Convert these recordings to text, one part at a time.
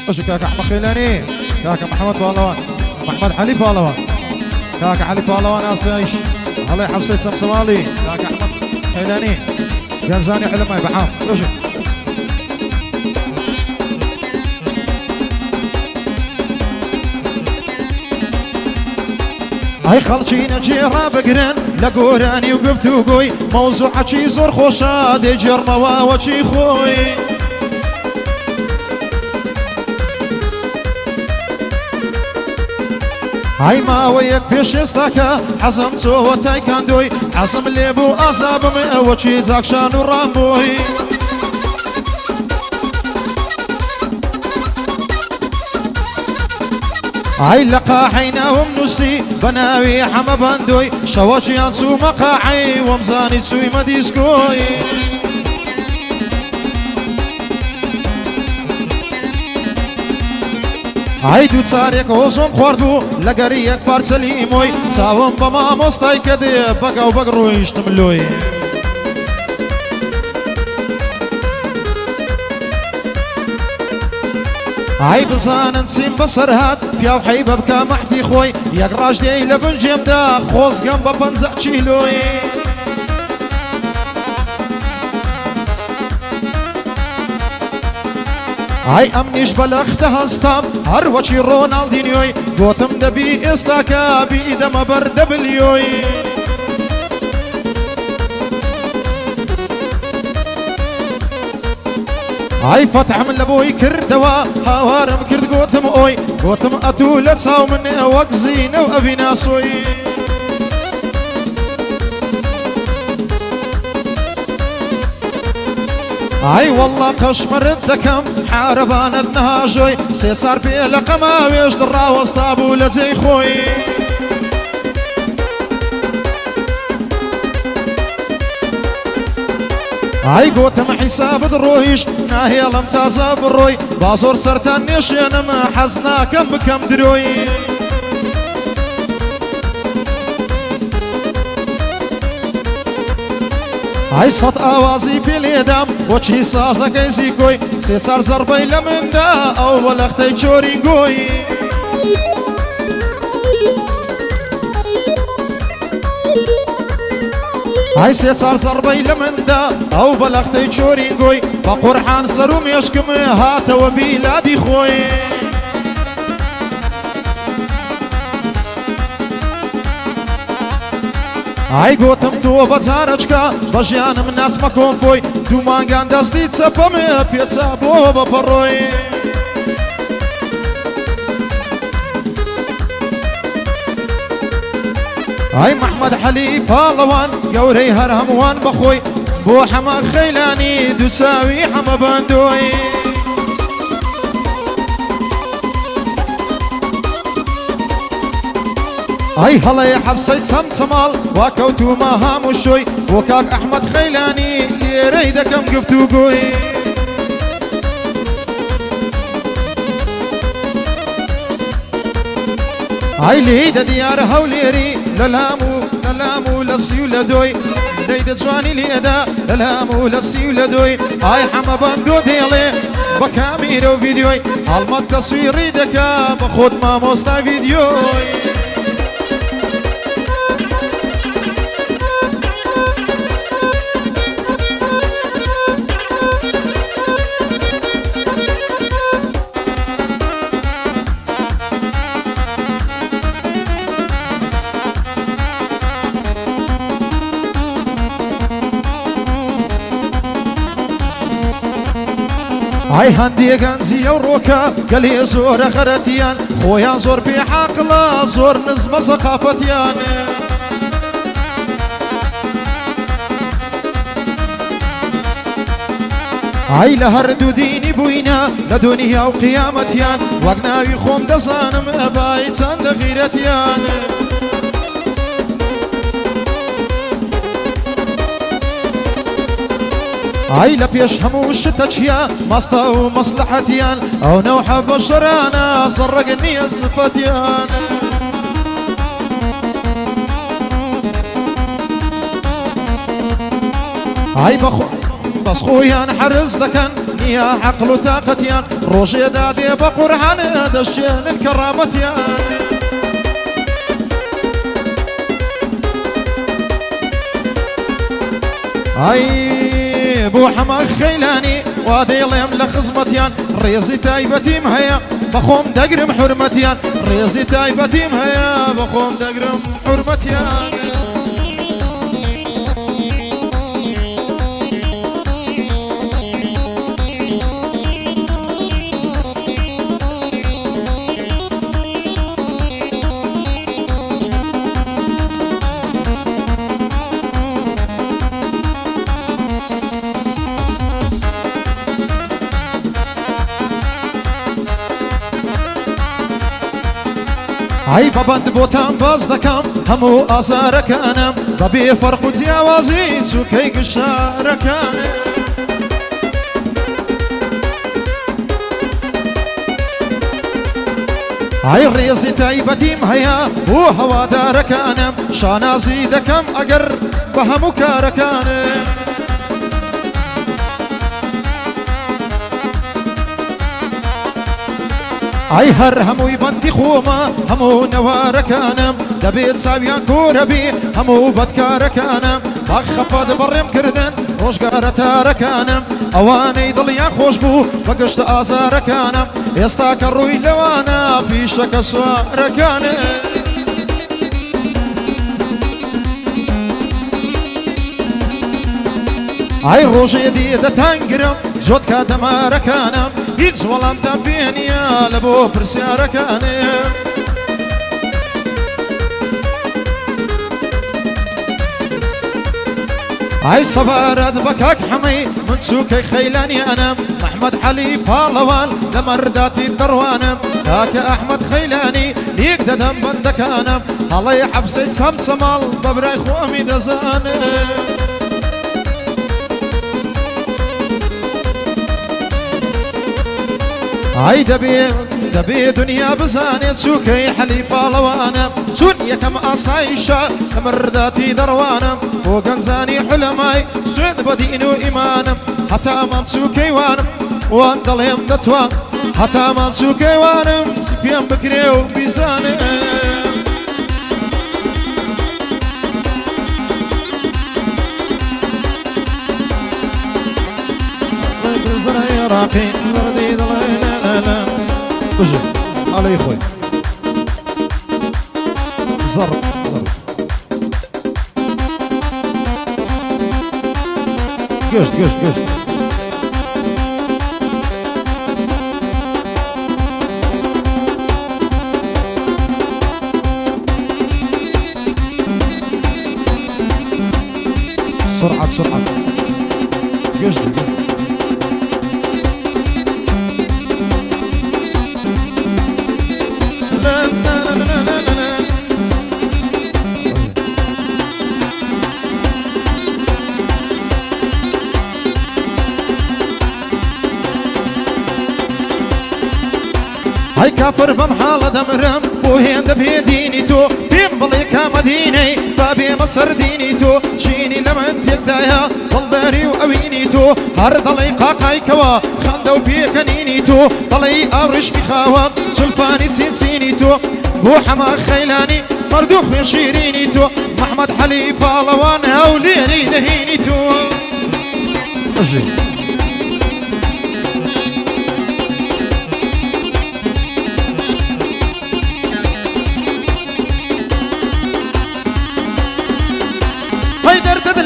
وش كاكا احمد خيلاني، كاكا محمد بالوان، محمد علي بالوان، كاكا علي بالوان اسايش، الله يحفظ سيد سمسمالي، كاكا احمد خيلاني، جنزاني علماء بحام، وش هاي خلچينا جيرا بقرن لقوراني وقفتو قوي موضوع شي زور خوشا دي جرموا وشي خوي هاي ما ويك بيش استاكا حزم سوى تايكاندوي حزم ليبو أصاب وشي زاكشان ورامبوي هاي لقاحيناهم نسي بناوي حما باندوي شواشي انسو مقاعي ومزاني تسوي مديسكوي هاي دو تساريك وزم خواردو لقريك بارسلي موي ساوم بما مستاي كدي بقا وبقرويش تملوي هاي بزانن سيم بسرهات فياو حيبة بكا محتي خوي يقراش دي لبن جيمدا خوز قنبا بنزع تشيلوي هاي امنيش بلختها ستام هروشي رونالدينيوي قوتم دبي استاكا بيدا مبر دبليوي هاي فتح من لبوي كردوا هوارم كرد قوتم اوي قوتم اتولت ساو من وقزين وابي ناسوي هاي والله قشمر الدكم حاربان النهاجوي سيصار في لقما ويش درا وسطابو لزي خوي هاي قوتم حساب درويش ناهي لم تازا بروي بازور سرتان نشين ما حزنا كم دروي هاي صوت اوازي في اليدام وجهي سازا كيزي كوي سيصار زربي لمن دا اول اختي تشوري قوي هاي سيصار زربي لمن دا او بلغتي تشوري قوي بقرحان سروم يشكم هات وبيلادي خوي هاي قوتم تو بزارجكا بجيان من ناس ما كونفوي دو مانغان دستي تسبم بيتسا بوبا بروي هاي محمد حلي بالوان قوري هرهموان بخوي بو حما خيلاني دوساوي حما باندوي هاي هلا يا حبسي سمسمال وكوتو ما هاموشوي وكاك احمد خيلاني يريدكم قفتو قوي هاي ليدا ديار هوليري للامو لسيو لدوي ليدا جواني ليدا للامو لسيو لدوي هاي حما باندو ديالي بكاميرو فيديوي هالما تصويري دكا بخود ما موستا فيديوي هاي هندي كنزي وروكا قالي زور غرتيان خويا زور بحقلا زور نزمة ثقافتيان هاي لهردو ديني بوينا لدنيا وقيامتيان وقناوي خوم دزانم بايتان لغيرتيان هاي لبيش هموش تجيا مستا ومصلحتيان او نوحة بشرانا سرقني الصفتيان هاي بس خويا نحرز دكن يا عقل وطاقتيان روجي دادي بقرحان دشين الكرامتيان اي بو حماك خيلاني وادي لهم لخزمتيان ريزي تايبتي مهيا بخوم دقرم حرمتيان ريزي تايبتي مهيا بخوم دقرم حرمتيان هاي ببند بوتان باز دكام همو آزاركانم ببي فرق وتياوازي سوكي قشاركانم هاي الريزي تايبتي مهيا وهوا داركانم شانازي دكم اقر بهمو كاركانم اي هر همو يبندي خوما همو نواركانم دبيت سابيان كوربي همو بدكاركانم بخفض برم كردن روشقار تاركانم اواني ضليا خوش بو بقشت آزاركانم يستاك الروي لوانا في شك سواركانم اي روشي دي دتانقرم زود كادماركانم هیچ وەڵام دەبێنیە لە بۆ پرسیارەکانم ئای سەبارەت بە کاک حەمەی من چووکەی خەیلانی ئەنم ئەحمەد حەلی پاڵەوان لە مەرداتی دەڕوانم کاکە ئەحمەد خەیلانی لیک دەدەم بەندەکانم هەڵەی حەبسەی سەمسەماڵ بە برای خۆمی دەزانم هاي دبي دنيا بزاني سوكي حلي بالوانم سون يكم أصايشة مرداتي دروانم وقنزاني حلماي سود بدينو إيمانم حتى أمام سوكي وانم وان دلهم دتوان حتى أمام سوكي وانم سبيان بكري وبيزانم راقي وردي ضلينا وجه علي خوي ضرب قشت سرعة قشت هاي كافر بمحالة دمرم بوهين دبي ديني تو بيم بليكا مديني بابي مصر ديني تو شيني لمن تقدايا بلداري وأويني تو هر ضلي قاقاي كوا خندو بيكنيني تو ضلي أورش بخاوة سلفاني سينسيني تو بو حما خيلاني مردوخ شيريني تو محمد حليف لوان هوليني دهيني تو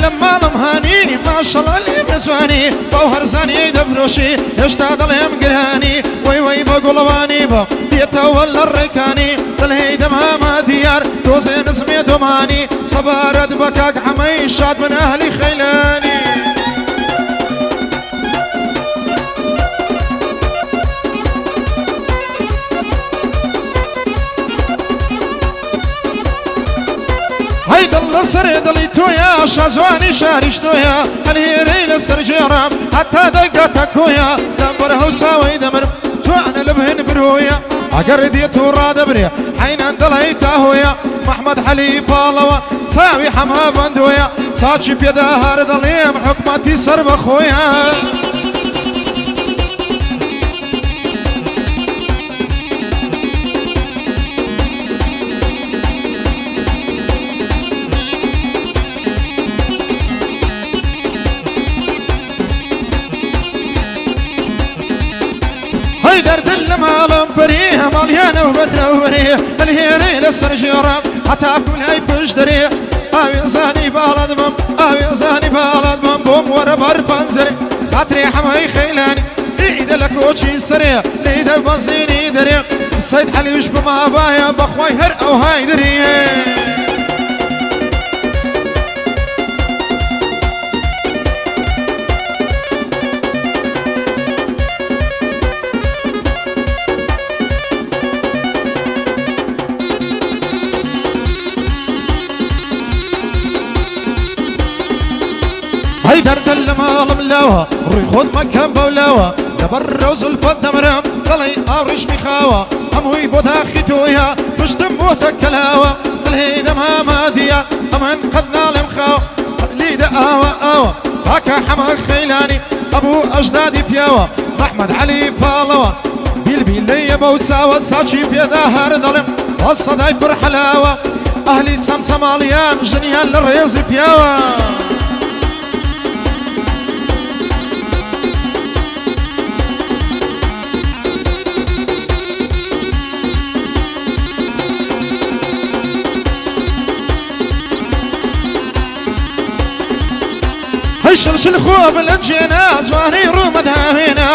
لما ضمهاني ما شاء الله اللي مسواني بوهر زاني دبروشي يشتا ضلهم قرهاني وي بقلواني بو ديتا ولا الركاني دلهي دمها ما ديار توزين اسمي دماني صبارد بكاك حمي شاد من اهلي خيلاني السر دليتو يا شازواني شارشتو يا الهيري لسر جرام حتى دقتك ويا دمره وساوي دمر جوعنا لبهن برويا اقرديتو راد بريا حين دليته يا محمد حلي بالوا ساوي حمها بندويا ساتشي بيدا هار دليم حكمتي سر بخويا هيدر دل مالم فريه ماليانا وبتنوريه الهيري لسر جرام حتى كل هاي بشدري اوي زاني بالد بم اوي زاني بالد بم بوم ورا برفنزري خاطري حماي خيلاني عيد لك وشي سريع ليدا بنزيني دريق الصيد حليش بما بايا بخواي هر او هاي دري هيدر دل مالم لاوا روي خود مكان بولاوا دبر روز الفدمرم طلي أورش مخاوا أموي بوتا خيتويا بشتم بوتا كلاوا الهيدا ما ماذيا أمن قد نالم خاوا ليدا آوا هكا حماك خيلاني أبو أجدادي بياوا محمد علي بالوا بيلي بوساوا ساتشي في دهر ظلم والصداي برحلاوا أهلي سمسماليان جنيان للريز بياوا الشلشل خوب الانجينا زواني رومد هاهينا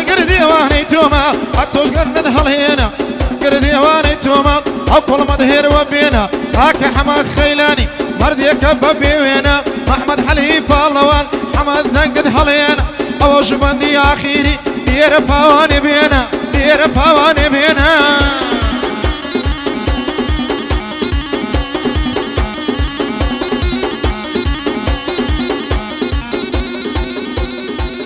قردي واني توما حتوش قرد هالهينا قردي واني توما او كل مدهير وبينا هاك حماك خيلاني مرد يكبب بينا محمد حليف اللوان حمد نقد هالهينا او جبندي اخيري يرفعوني بينا